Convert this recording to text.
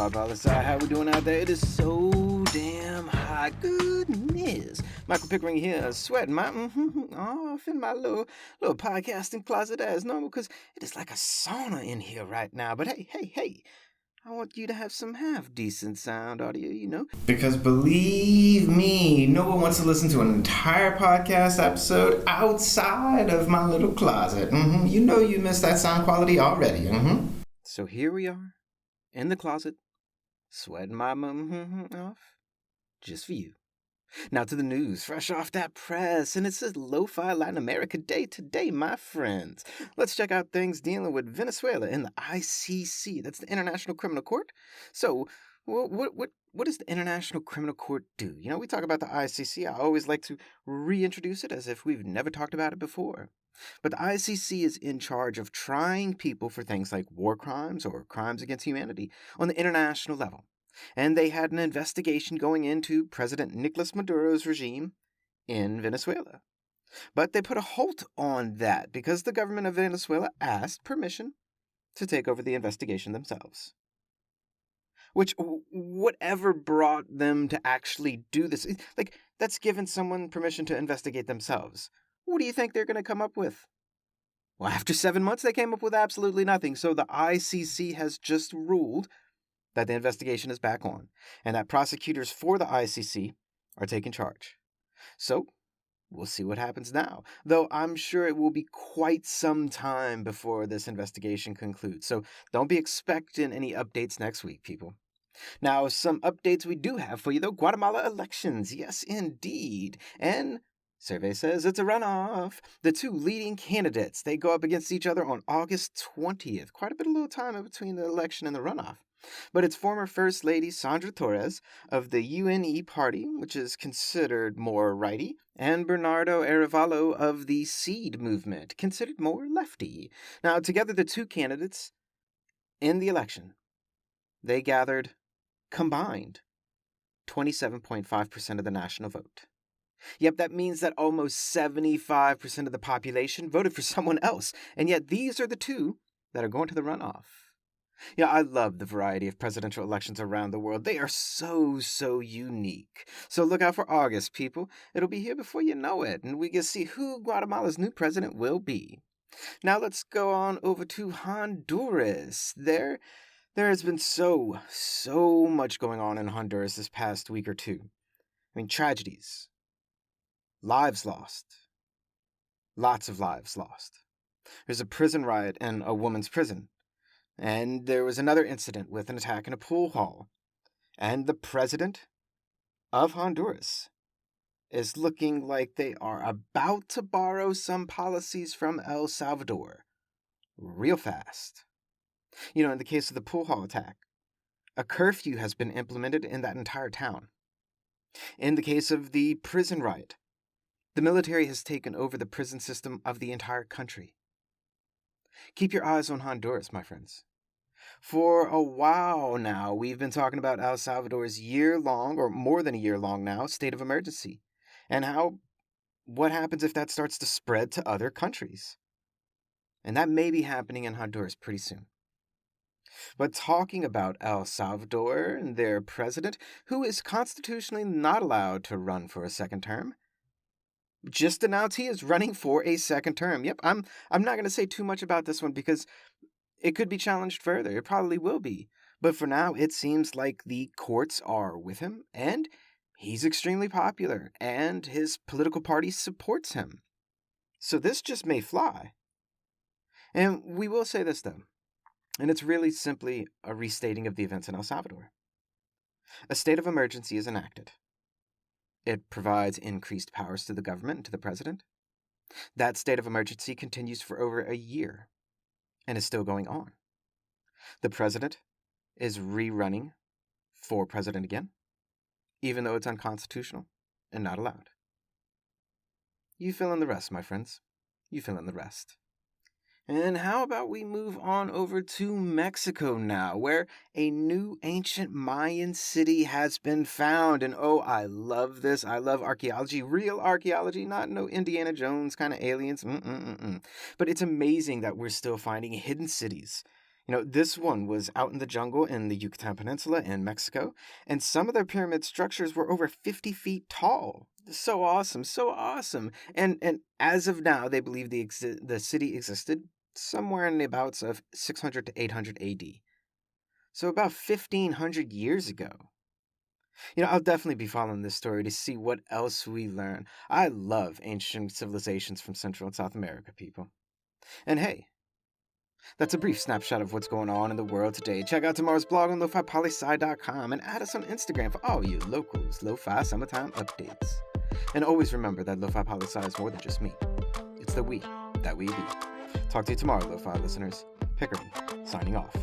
Lofi Poli Sci, how we doing out there? It is so damn hot. Goodness. Michael Pickering here, sweating off in my little podcasting closet as normal, because it is like a sauna in here right now. But hey, I want you to have some half-decent sound audio, Because believe me, no one wants to listen to an entire podcast episode outside of my little closet. You know you missed that sound quality already. So here we are, in the closet, sweating my off, just for you. Now to the news, fresh off that press, and it says Lo-Fi Latin America Day today, my friends. Let's check out things dealing with Venezuela in the ICC. That's the International Criminal Court. So, what does the International Criminal Court do? We talk about the ICC. I always like to reintroduce it as if we've never talked about it before. But the ICC is in charge of trying people for things like war crimes or crimes against humanity on the international level. And they had an investigation going into President Nicolas Maduro's regime in Venezuela. But they put a halt on that because the government of Venezuela asked permission to take over the investigation themselves. Which, whatever brought them to actually do this, that's given someone permission to investigate themselves. What do you think they're going to come up with? Well, after 7 months, they came up with absolutely nothing. So the ICC has just ruled that the investigation is back on, and that prosecutors for the ICC are taking charge. So, we'll see what happens now, though I'm sure it will be quite some time before this investigation concludes, so don't be expecting any updates next week, people. Now, some updates we do have for you, though. Guatemala elections, yes, indeed, and survey says it's a runoff. The two leading candidates, they go up against each other on August 20th, quite a bit of little time in between the election and the runoff. But it's former First Lady Sandra Torres of the UNE party, which is considered more righty, and Bernardo Arevalo of the Seed movement, considered more lefty. Now, together the two candidates in the election, they gathered combined 27.5% of the national vote. Yep, that means that almost 75% of the population voted for someone else, and yet these are the two that are going to the runoff. Yeah, I love the variety of presidential elections around the world. They are so unique. So look out for August, people. It'll be here before you know it, and we can see who Guatemala's new president will be. Now let's go on over to Honduras. There has been so much going on in Honduras this past week or two. Tragedies. Lives lost. Lots of lives lost. There's a prison riot in a woman's prison. And there was another incident with an attack in a pool hall. And the president of Honduras is looking like they are about to borrow some policies from El Salvador real fast. In the case of the pool hall attack, a curfew has been implemented in that entire town. In the case of the prison riot, the military has taken over the prison system of the entire country. Keep your eyes on Honduras, my friends. For a while now, we've been talking about El Salvador's year-long, or more than a year-long now, state of emergency, and what happens if that starts to spread to other countries. And that may be happening in Honduras pretty soon. But talking about El Salvador and their president, who is constitutionally not allowed to run for a second term, just announced he is running for a second term. Yep, I'm not going to say too much about this one because it could be challenged further. It probably will be. But for now, it seems like the courts are with him, and he's extremely popular, and his political party supports him. So this just may fly. And we will say this, though, and it's really simply a restating of the events in El Salvador. A state of emergency is enacted. It provides increased powers to the government and to the president. That state of emergency continues for over a year and is still going on. The president is rerunning for president again, even though it's unconstitutional and not allowed. You fill in the rest, my friends. You fill in the rest. And how about we move on over to Mexico now, where a new ancient Mayan city has been found. And oh, I love this. I love archaeology, real archaeology, not no Indiana Jones kind of aliens. But it's amazing that we're still finding hidden cities This one was out in the jungle in the Yucatan Peninsula in Mexico, and some of their pyramid structures were over 50 feet tall. So awesome, so awesome. And as of now, they believe the city existed somewhere in the abouts of 600 to 800 AD. So about 1,500 years ago. I'll definitely be following this story to see what else we learn. I love ancient civilizations from Central and South America, people. And hey, that's a brief snapshot of what's going on in the world today. Check out tomorrow's blog on lofipolisci.com and add us on Instagram for all you locals Lo-Fi summertime updates. And always remember that Lofi Poli Sci is more than just me. It's the we that we be. Talk to you tomorrow, Lo-Fi listeners. Pickering, signing off.